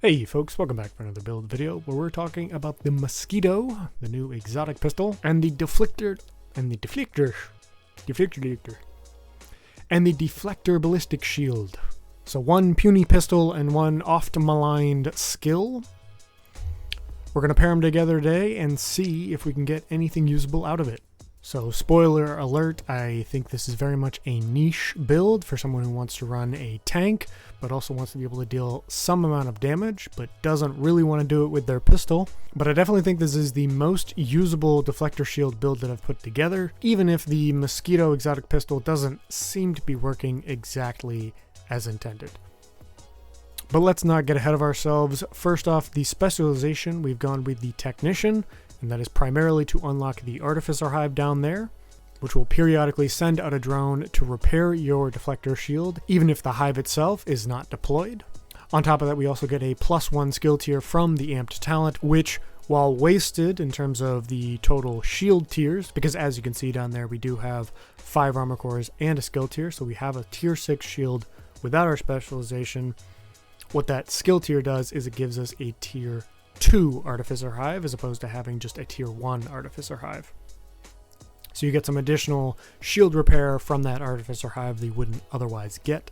Hey folks, welcome back for another build video where we're talking about the Mosquito, the new exotic pistol, and the Deflector Ballistic Shield. So one puny pistol and one oft-maligned skill. We're going to pair them together today and see if we can get anything usable out of it. So spoiler alert, I think this is very much a niche build for someone who wants to run a tank, but also wants to be able to deal some amount of damage, but doesn't really want to do it with their pistol. But I definitely think this is the most usable Deflector Shield build that I've put together, even if the Mosquito Exotic Pistol doesn't seem to be working exactly as intended. But let's not get ahead of ourselves. First off, the Specialization, we've gone with the Technician, and that is primarily to unlock the Artificer Hive down there, which will periodically send out a drone to repair your Deflector Shield, even if the Hive itself is not deployed. On top of that, we also get a +1 skill tier from the Amped Talent, which, while wasted in terms of the total shield tiers, because as you can see down there, we do have 5 armor cores and a skill tier, so we have a tier 6 shield without our Specialization. What that skill tier does is it gives us a tier 2 Artificer Hive as opposed to having just a tier 1 Artificer Hive. So you get some additional shield repair from that Artificer Hive that you wouldn't otherwise get.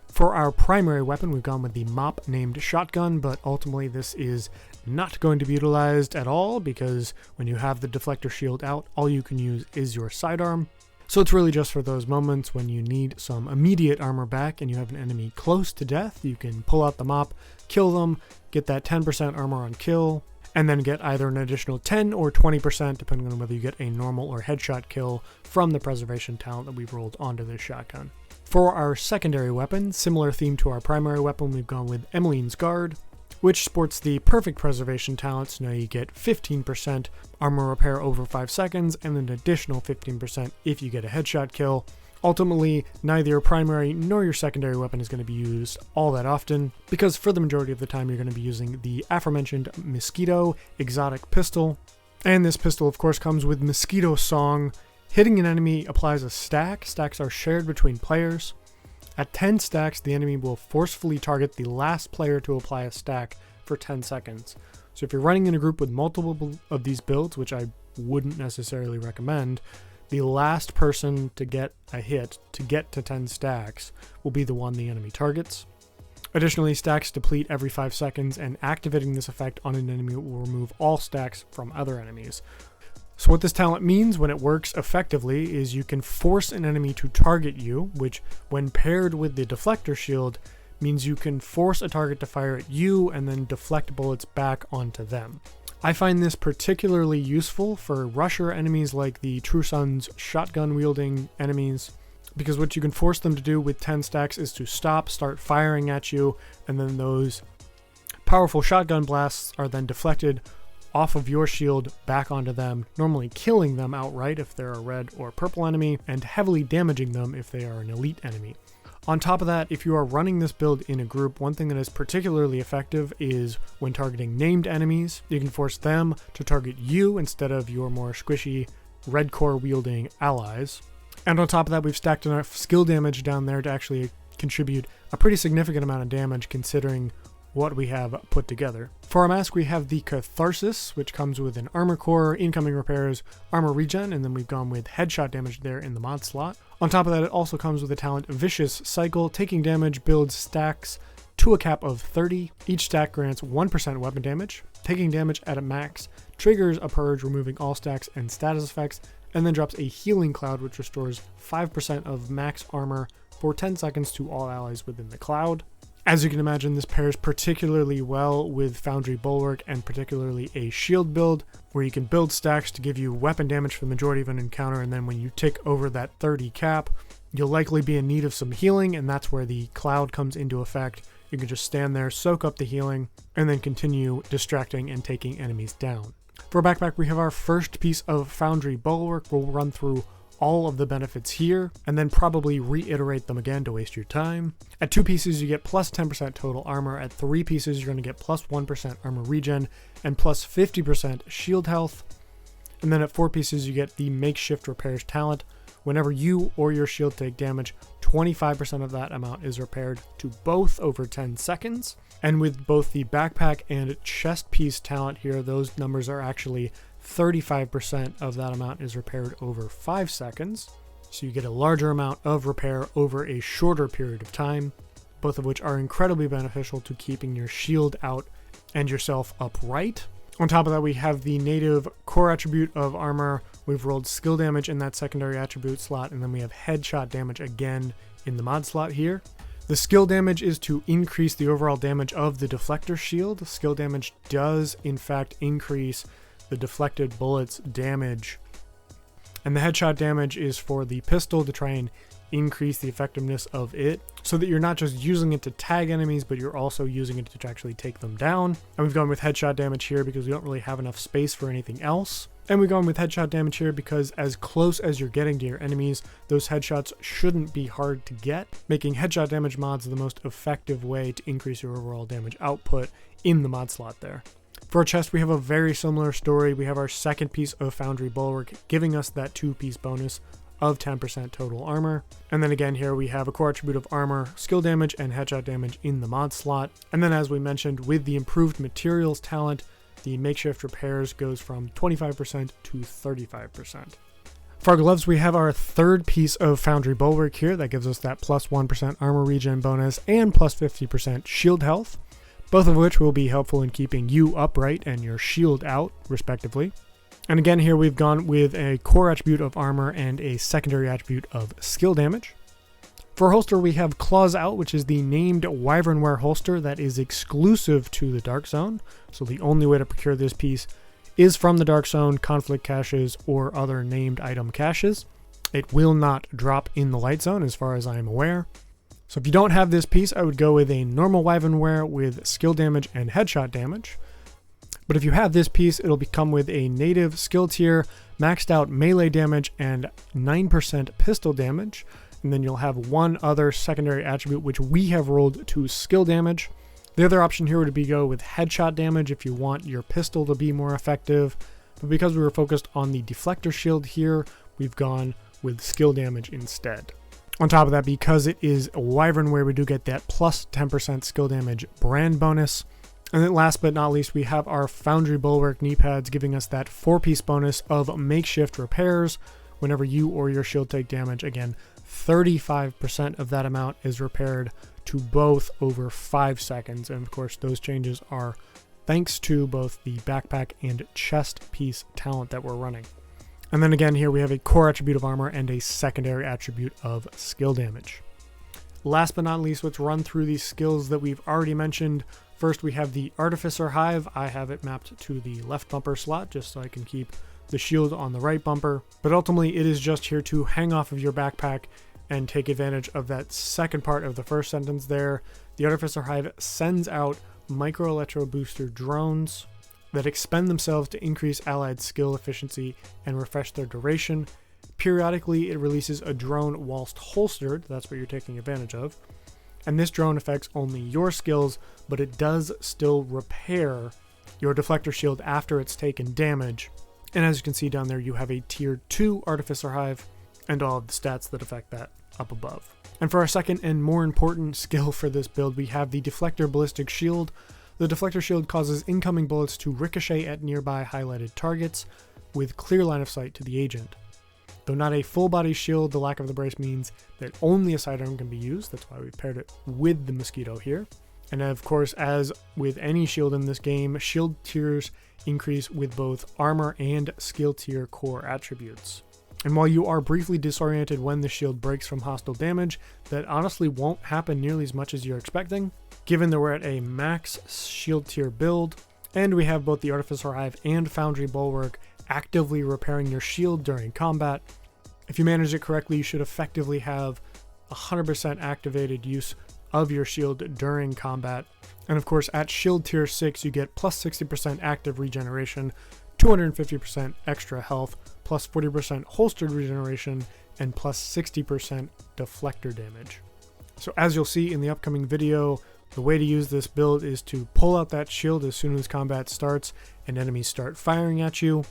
For our primary weapon, we've gone with the mop named Shotgun, but ultimately this is not going to be utilized at all because when you have the Deflector Shield out, all you can use is your Sidearm. So it's really just for those moments when you need some immediate armor back and you have an enemy close to death. You can pull out the mop, kill them, get that 10% armor on kill, and then get either an additional 10 or 20% depending on whether you get a normal or headshot kill from the preservation talent that we've rolled onto this shotgun. For our secondary weapon, similar theme to our primary weapon, we've gone with Emmeline's Guard, which sports the perfect preservation talent, so now you get 15% armor repair over 5 seconds and an additional 15% if you get a headshot kill. Ultimately, neither your primary nor your secondary weapon is going to be used all that often, because for the majority of the time you're going to be using the aforementioned Mosquito Exotic Pistol. And this pistol of course comes with Mosquito Song. Hitting an enemy applies a stack. Stacks are shared between players. At 10 stacks, the enemy will forcefully target the last player to apply a stack for 10 seconds. So if you're running in a group with multiple of these builds, which I wouldn't necessarily recommend, the last person to get a hit to get to 10 stacks will be the one the enemy targets. Additionally, stacks deplete every 5 seconds, and activating this effect on an enemy will remove all stacks from other enemies. So what this talent means when it works effectively is you can force an enemy to target you, which when paired with the Deflector Shield means you can force a target to fire at you and then deflect bullets back onto them. I find this particularly useful for rusher enemies like the True Sun's shotgun wielding enemies, because what you can force them to do with 10 stacks is to start firing at you, and then those powerful shotgun blasts are then deflected off of your shield back onto them, normally killing them outright if they're a red or purple enemy, and heavily damaging them if they are an elite enemy. On top of that, if you are running this build in a group, one thing that is particularly effective is when targeting named enemies. You can force them to target you instead of your more squishy red core wielding allies. And on top of that, we've stacked enough skill damage down there to actually contribute a pretty significant amount of damage considering what we have put together. For our mask, we have the Catharsis, which comes with an armor core, incoming repairs, armor regen, and then we've gone with headshot damage there in the mod slot. On top of that, it also comes with the talent Vicious Cycle. Taking damage builds stacks to a cap of 30. Each stack grants 1% weapon damage. Taking damage at a max triggers a purge, removing all stacks and status effects, and then drops a healing cloud, which restores 5% of max armor for 10 seconds to all allies within the cloud. As you can imagine, this pairs particularly well with Foundry Bulwark and particularly a shield build, where you can build stacks to give you weapon damage for the majority of an encounter, and then when you tick over that 30 cap, you'll likely be in need of some healing, and that's where the cloud comes into effect. You can just stand there, soak up the healing, and then continue distracting and taking enemies down. For a backpack, we have our first piece of Foundry Bulwark. We'll run through all of the benefits here, and then probably reiterate them again to waste your time. At 2 pieces, you get plus 10% total armor. At 3 pieces, you're going to get plus 1% armor regen and plus 50% shield health. And then at 4 pieces, you get the makeshift repairs talent, Whenever you or your shield take damage, 25% of that amount is repaired to both over 10 seconds. And with both the backpack and chest piece talent here, those numbers are actually 35% of that amount is repaired over 5 seconds. So you get a larger amount of repair over a shorter period of time, both of which are incredibly beneficial to keeping your shield out and yourself upright. On top of that, we have the native core attribute of armor. We've rolled skill damage in that secondary attribute slot, and then we have headshot damage again in the mod slot here. The skill damage is to increase the overall damage of the Deflector Shield. Skill damage does, in fact, increase the deflected bullets damage. And the headshot damage is for the pistol to try and increase the effectiveness of it, so that you're not just using it to tag enemies, but you're also using it to actually take them down. And we've gone with headshot damage here because we don't really have enough space for anything else. And we've gone with headshot damage here because as close as you're getting to your enemies, those headshots shouldn't be hard to get, making headshot damage mods the most effective way to increase your overall damage output in the mod slot there. For our chest, we have a very similar story. We have our second piece of Foundry Bulwark giving us that 2-piece bonus of 10% total armor. And then again here we have a core attribute of armor, skill damage, and headshot damage in the mod slot. And then as we mentioned, with the improved materials talent, the makeshift repairs goes from 25% to 35%. For our gloves, we have our third piece of Foundry Bulwark here that gives us that plus 1% armor regen bonus and plus 50% shield health, both of which will be helpful in keeping you upright and your shield out, respectively. And again, here we've gone with a core attribute of armor and a secondary attribute of skill damage. For holster, we have Claws Out, which is the named Wyvernware holster that is exclusive to the Dark Zone. So the only way to procure this piece is from the Dark Zone, conflict caches, or other named item caches. It will not drop in the Light Zone as far as I am aware. So if you don't have this piece, I would go with a normal Wyvernware with skill damage and headshot damage. But if you have this piece, it'll come with a native skill tier, maxed out melee damage, and 9% pistol damage. And then you'll have one other secondary attribute, which we have rolled to skill damage. The other option here would be go with headshot damage if you want your pistol to be more effective. But because we were focused on the Deflector Shield here, we've gone with skill damage instead. On top of that, because it is a Wyvernware, we do get that plus 10% skill damage brand bonus. And then last but not least, we have our Foundry Bulwark Kneepads giving us that 4-piece bonus of makeshift repairs. Whenever you or your shield take damage, again, 35% of that amount is repaired to both over 5 seconds. And of course, those changes are thanks to both the backpack and chest piece talent that we're running. And then again, here we have a core attribute of armor and a secondary attribute of skill damage. Last but not least, let's run through these skills that we've already mentioned. First, we have the Artificer Hive. I have it mapped to the left bumper slot just so I can keep the shield on the right bumper. But ultimately, it is just here to hang off of your backpack and take advantage of that second part of the first sentence there. The Artificer Hive sends out micro-electro booster drones that expend themselves to increase allied skill efficiency and refresh their duration. Periodically, it releases a drone whilst holstered. That's what you're taking advantage of. And this drone affects only your skills, but it does still repair your Deflector Shield after it's taken damage. And as you can see down there, you have a tier 2 Artificer Hive and all of the stats that affect that up above. And for our second and more important skill for this build, we have the Deflector Ballistic Shield. The Deflector Shield causes incoming bullets to ricochet at nearby highlighted targets with clear line of sight to the agent. Though not a full body shield, the lack of the brace means that only a sidearm can be used. That's why we've paired it with the Mosquito here. And of course, as with any shield in this game, shield tiers increase with both armor and skill tier core attributes. And while you are briefly disoriented when the shield breaks from hostile damage, that honestly won't happen nearly as much as you're expecting, given that we're at a max shield tier build, and we have both the Artificer Hive and Foundry Bulwark actively repairing your shield during combat. If you manage it correctly, you should effectively have 100% activated use of your shield during combat. And of course, at shield tier 6, you get plus 60% active regeneration, 250% extra health, plus 40% holstered regeneration, and plus 60% deflector damage. So as you'll see in the upcoming video, the way to use this build is to pull out that shield as soon as combat starts and enemies start firing at you.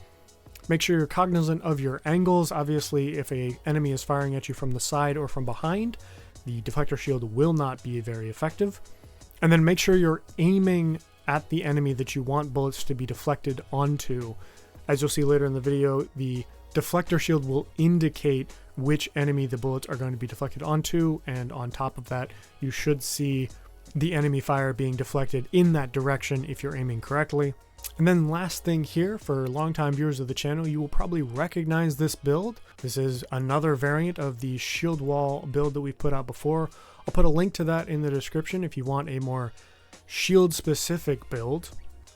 Make sure you're cognizant of your angles. Obviously, if an enemy is firing at you from the side or from behind, the deflector shield will not be very effective. And then make sure you're aiming at the enemy that you want bullets to be deflected onto. As you'll see later in the video, the deflector shield will indicate which enemy the bullets are going to be deflected onto, and on top of that, you should see the enemy fire being deflected in that direction if you're aiming correctly. And then last thing here, for longtime viewers of the channel, you will probably recognize this build. This is another variant of the shield wall build that we've put out before. I'll put a link to that in the description if you want a more shield specific build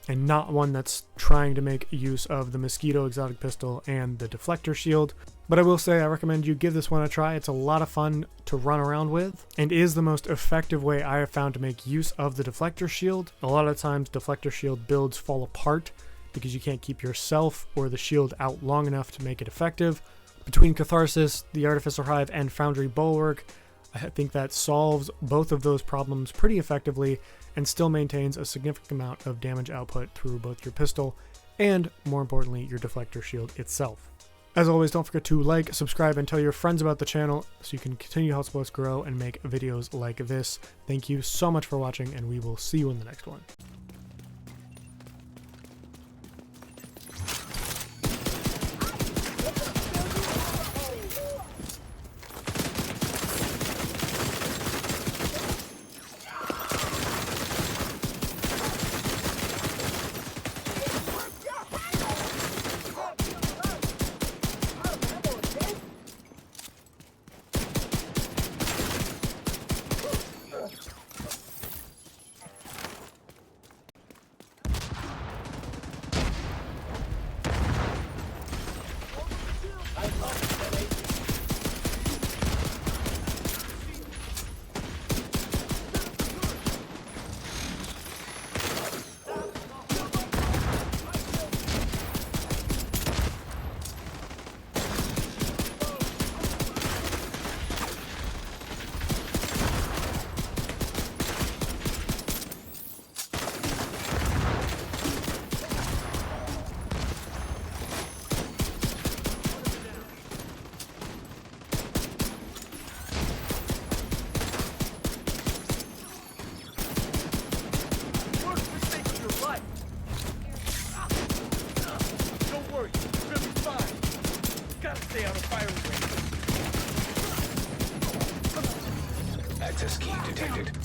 and not one that's trying to make use of the Mosquito Exotic Pistol and the Deflector Shield. But I will say I recommend you give this one a try. It's a lot of fun to run around with and is the most effective way I have found to make use of the Deflector Shield. A lot of times Deflector Shield builds fall apart because you can't keep yourself or the shield out long enough to make it effective. Between Catharsis, the Artificer Hive, and Foundry Bulwark, I think that solves both of those problems pretty effectively and still maintains a significant amount of damage output through both your pistol and, more importantly, your deflector shield itself. As always, don't forget to like, subscribe, and tell your friends about the channel so you can continue to help us grow and make videos like this. Thank you so much for watching, and we will see you in the next one. Stay out of firing range. Access key detected.